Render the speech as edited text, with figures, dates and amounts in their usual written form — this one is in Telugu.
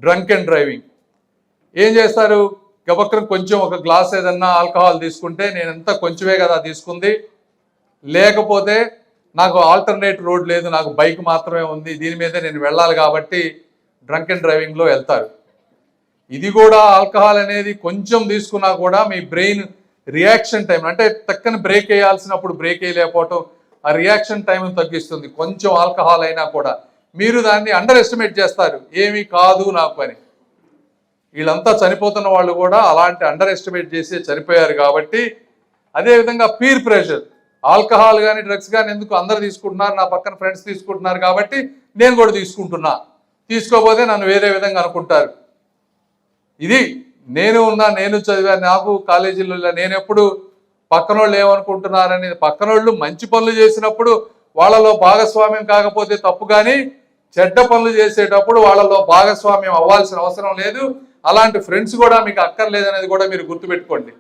Drunk and driving. ఏం చేస్తారు, గబక్కన కొంచెం ఒక గ్లాస్ ఏదన్నా ఆల్కహాల్ తీసుకుంటే నేను ఎంత కొంచెమే కదా తీసుకుంది, లేకపోతే నాకు ఆల్టర్నేట్ రోడ్ లేదు, నాకు బైక్ మాత్రమే ఉంది, దీని మీదే నేను వెళ్ళాలి కాబట్టి డ్రంక్ అండ్ డ్రైవింగ్లో వెళ్తారు. ఇది కూడా ఆల్కహాల్ అనేది కొంచెం తీసుకున్నా కూడా మీ బ్రెయిన్ రియాక్షన్ టైం, అంటే టక్కన బ్రేక్ వేయాల్సినప్పుడు బ్రేక్ వేయలేకపోవటం, ఆ రియాక్షన్ టైం తగ్గిస్తుంది. కొంచెం ఆల్కహాల్ అయినా కూడా మీరు దాన్ని అండర్ ఎస్టిమేట్ చేస్తారు, ఏమీ కాదు నాకు అని. వీళ్ళంతా చనిపోతున్న వాళ్ళు కూడా అలాంటి అండర్ ఎస్టిమేట్ చేసి చనిపోయారు. కాబట్టి అదేవిధంగా పీర్ ప్రెషర్, ఆల్కహాల్ కానీ డ్రగ్స్ కానీ ఎందుకు అందరు తీసుకుంటున్నారు, నా పక్కన ఫ్రెండ్స్ తీసుకుంటున్నారు కాబట్టి నేను కూడా తీసుకుంటున్నా, తీసుకోకపోతే నన్ను వేరే విధంగా అనుకుంటారు. ఇది నేను ఉన్నా, నేను చదివాను, నాకు కాలేజీలో నేను ఎప్పుడు పక్కన వాళ్ళు ఏమనుకుంటున్నారని, పక్కన వాళ్ళు మంచి పనులు చేసినప్పుడు వాళ్ళలో భాగస్వామ్యం కాకపోతే తప్పు, కానీ చెడ్డ పనులు చేసేటప్పుడు వాళ్ళలో భాగస్వామ్యం అవ్వాల్సిన అవసరం లేదు. అలాంటి ఫ్రెండ్స్ కూడా మీకు అక్కర్లేదనేది కూడా మీరు గుర్తుపెట్టుకోండి.